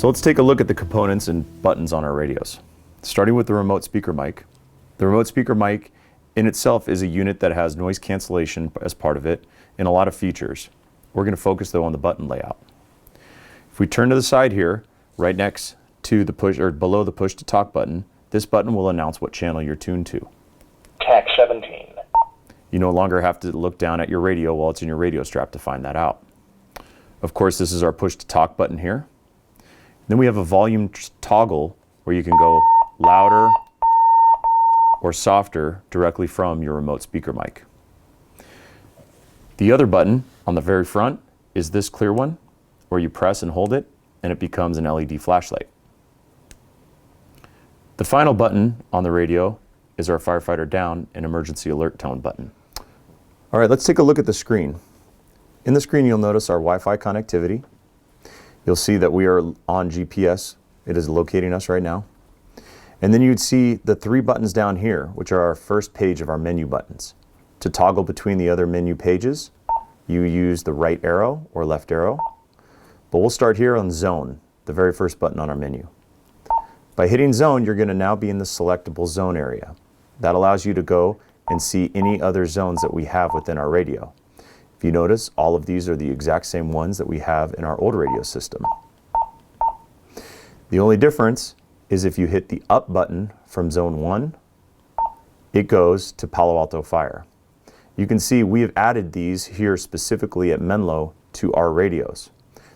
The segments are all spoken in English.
So let's take a look at the components and buttons on our radios. Starting with the remote speaker mic. The remote speaker mic in itself is a unit that has noise cancellation as part of it and a lot of features. We're going to focus though on the button layout. If we turn to the side here, right next to the push or below the push to talk button, this button will announce what channel you're tuned to. TAC 17. You no longer have to look down at your radio while it's in your radio strap to find that out. Of course, this is our push to talk button here. Then we have a volume toggle where you can go louder or softer directly from your remote speaker mic. The other button on the very front is this clear one where you press and hold it and it becomes an LED flashlight. The final button on the radio is our firefighter down and emergency alert tone button. All right, let's take a look at the screen. In the screen, you'll notice our Wi-Fi connectivity. You'll see that we are on GPS. It is locating us right now. And then you'd see the 3 buttons down here, which are our first page of our menu buttons. To toggle between the other menu pages, you use the right arrow or left arrow. But we'll start here on Zone, the very first button on our menu. By hitting Zone, you're going to now be in the selectable zone area. That allows you to go and see any other zones that we have within our radio. If you notice, all of these are the exact same ones that we have in our old radio system. The only difference is if you hit the up button from Zone 1, it goes to Palo Alto Fire. You can see we have added these here specifically at Menlo to our radios.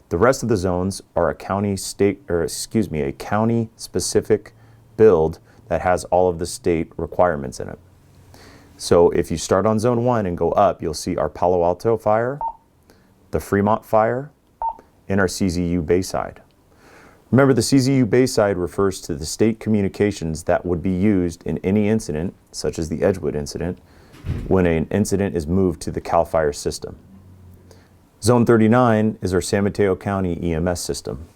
The rest of the zones are a county specific build that has all of the state requirements in it. So if you start on Zone 1 and go up, you'll see our Palo Alto Fire, the Fremont Fire, and our CZU Bayside. Remember, the CZU Bayside refers to the state communications that would be used in any incident, such as the Edgewood incident, when an incident is moved to the CAL FIRE system. Zone 39 is our San Mateo County EMS system.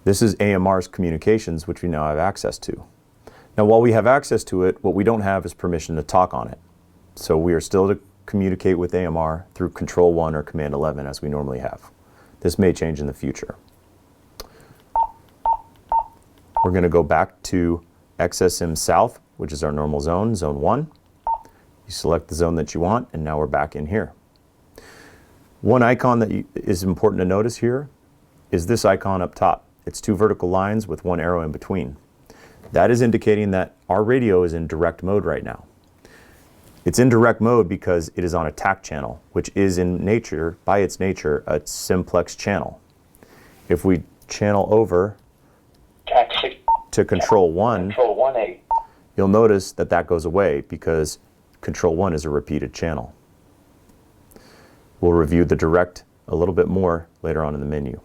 This is AMR's communications, which we now have access to. Now, while we have access to it, what we don't have is permission to talk on it. So we are still to communicate with AMR through Control 1 or Command 11 as we normally have. This may change in the future. We're going to go back to XSM South, which is our normal zone, Zone 1. You select the zone that you want, and now we're back in here. One icon that is important to notice here is this icon up top. It's 2 vertical lines with 1 arrow in between. That is indicating that our radio is in direct mode right now. It's in direct mode because it is on a TAC channel, which is in nature, by its nature, a simplex channel. If we channel over to Control 1, you'll notice that that goes away because Control 1 is a repeated channel. We'll review the direct a little bit more later on in the menu.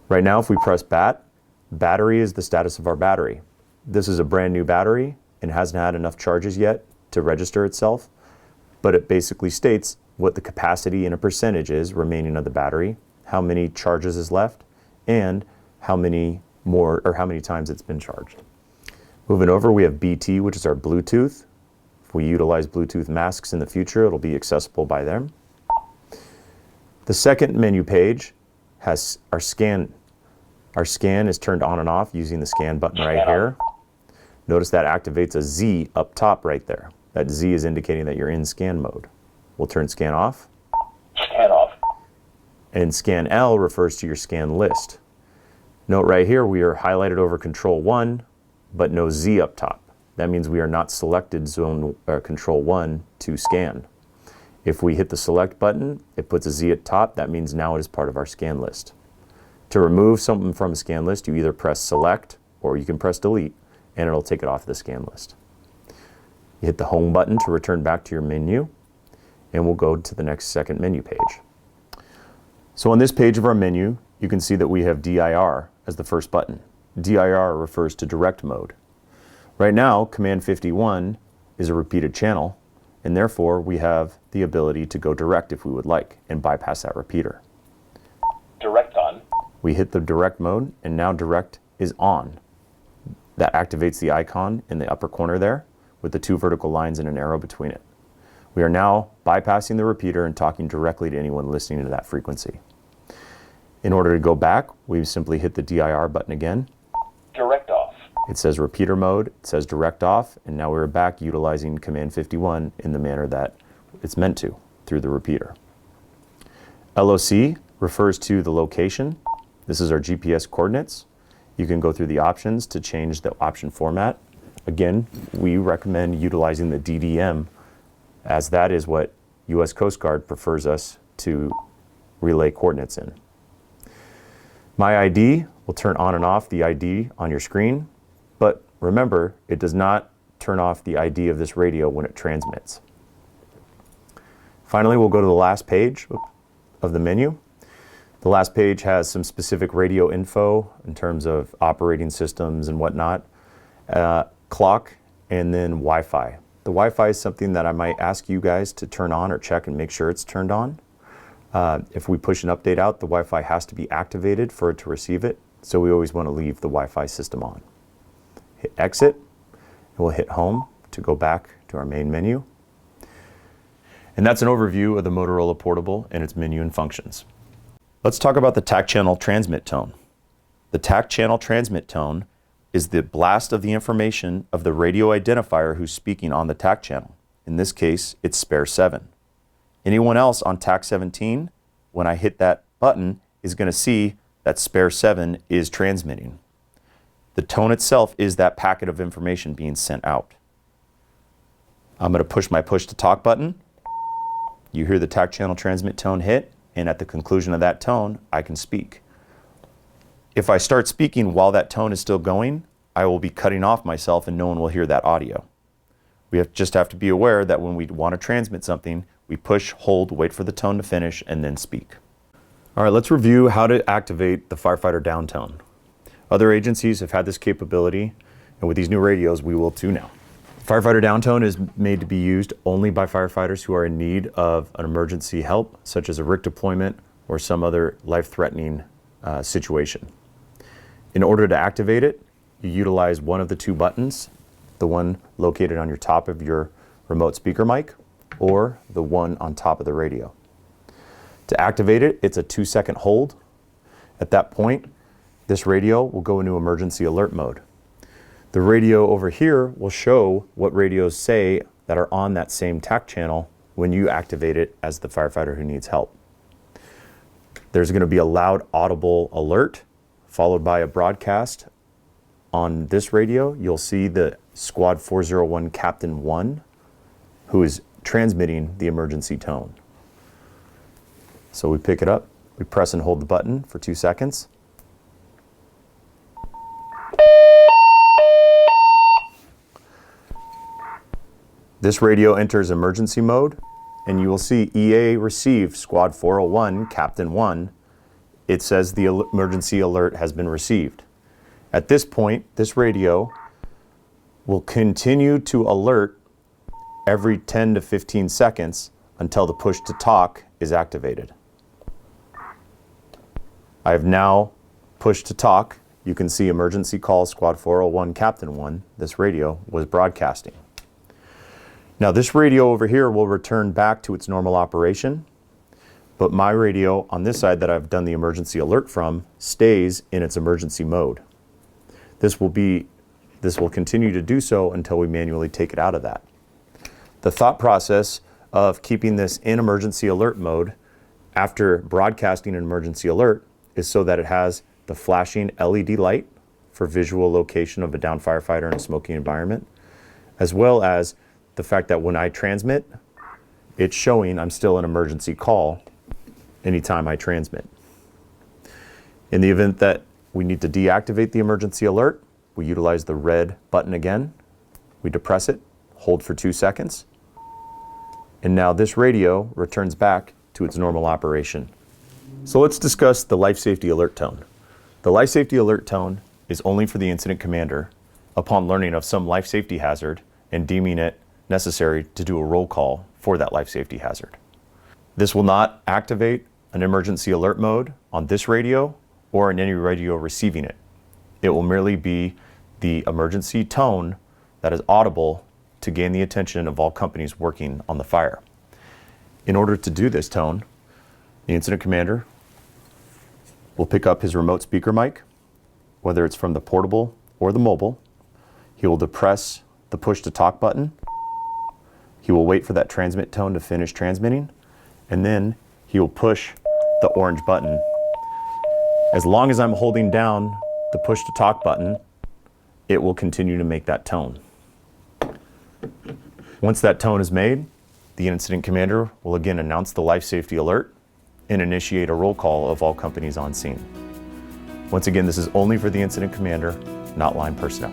Right now, if we press battery is the status of our battery. This is a brand new battery and hasn't had enough charges yet to register itself, but it basically states what the capacity in a percentage is remaining of the battery, how many charges is left, and how many times it's been charged. Moving over, we have BT, which is our Bluetooth. If we utilize Bluetooth masks in the future, it'll be accessible by them. The second menu page has our scan. Our scan is turned on and off using the scan button right here. Notice that activates a Z up top right there. That Z is indicating that you're in scan mode. We'll turn scan off. Scan off. And scan L refers to your scan list. Note right here, we are highlighted over Control 1, but no Z up top. That means we are not selected Control 1 to scan. If we hit the select button, it puts a Z at top. That means now it is part of our scan list. To remove something from a scan list, you either press select or you can press delete and it'll take it off the scan list. You hit the home button to return back to your menu and we'll go to the next second menu page. So on this page of our menu, you can see that we have DIR as the first button. DIR refers to direct mode. Right now, Command 51 is a repeated channel, and therefore we have the ability to go direct if we would like and bypass that repeater. Direct on. We hit the direct mode, and now direct is on. That activates the icon in the upper corner there with the 2 vertical lines and an arrow between it. We are now bypassing the repeater and talking directly to anyone listening to that frequency. In order to go back, we simply hit the DIR button again. Direct off. It says repeater mode, it says direct off, and now we're back utilizing command 51 in the manner that it's meant to, through the repeater. LOC refers to the location. This is our GPS coordinates. You can go through the options to change the option format. Again, we recommend utilizing the DDM, as that is what U.S. Coast Guard prefers us to relay coordinates in. My ID will turn on and off the ID on your screen, but remember, it does not turn off the ID of this radio when it transmits. Finally, we'll go to the last page of the menu. The last page has some specific radio info in terms of operating systems and whatnot, clock, and then Wi-Fi. The Wi-Fi is something that I might ask you guys to turn on or check and make sure it's turned on. If we push an update out, the Wi-Fi has to be activated for it to receive it, so we always want to leave the Wi-Fi system on. Hit exit, and we'll hit home to go back to our main menu. And that's an overview of the Motorola Portable and its menu and functions. Let's talk about the TAC channel transmit tone. The TAC channel transmit tone is the blast of the information of the radio identifier who's speaking on the TAC channel. In this case, it's spare 7. Anyone else on TAC 17, when I hit that button, is going to see that spare 7 is transmitting. The tone itself is that packet of information being sent out. I'm going to push my push to talk button. You hear the TAC channel transmit tone hit, and at the conclusion of that tone, I can speak. If I start speaking while that tone is still going, I will be cutting off myself and no one will hear that audio. We just have to be aware that when we want to transmit something, we push, hold, wait for the tone to finish, and then speak. All right, let's review how to activate the firefighter down tone. Other agencies have had this capability, and with these new radios, we will too now. Firefighter downtone is made to be used only by firefighters who are in need of an emergency help, such as a RIC deployment or some other life-threatening situation. In order to activate it, you utilize one of the two buttons, the one located on your top of your remote speaker mic, or the one on top of the radio. To activate it, it's a 2-second hold. At that point, this radio will go into emergency alert mode. The radio over here will show what radios say that are on that same TAC channel when you activate it as the firefighter who needs help. There's going to be a loud audible alert followed by a broadcast. On this radio, you'll see the Squad 401 Captain 1 who is transmitting the emergency tone. So we pick it up, we press and hold the button for 2 seconds. This radio enters emergency mode, and you will see EA received Squad 401, Captain 1. It says the emergency alert has been received. At this point, this radio will continue to alert every 10 to 15 seconds until the push to talk is activated. I have now pushed to talk. You can see emergency call Squad 401, Captain 1. This radio was broadcasting. Now this radio over here will return back to its normal operation, but my radio on this side that I've done the emergency alert from stays in its emergency mode. This will continue to do so until we manually take it out of that. The thought process of keeping this in emergency alert mode after broadcasting an emergency alert is so that it has the flashing LED light for visual location of a downed firefighter in a smoky environment, as well as the fact that when I transmit, it's showing I'm still an emergency call anytime I transmit. In the event that we need to deactivate the emergency alert, we utilize the red button again. We depress it, hold for 2 seconds, and now this radio returns back to its normal operation. So let's discuss the life safety alert tone. The life safety alert tone is only for the incident commander upon learning of some life safety hazard and deeming it necessary to do a roll call for that life safety hazard. This will not activate an emergency alert mode on this radio or in any radio receiving it. It will merely be the emergency tone that is audible to gain the attention of all companies working on the fire. In order to do this tone, the incident commander will pick up his remote speaker mic, whether it's from the portable or the mobile. He will depress the push to talk button. He will wait for that transmit tone to finish transmitting, and then he will push the orange button. As long as I'm holding down the push to talk button, it will continue to make that tone. Once that tone is made, the incident commander will again announce the life safety alert and initiate a roll call of all companies on scene. Once again, this is only for the incident commander, not line personnel.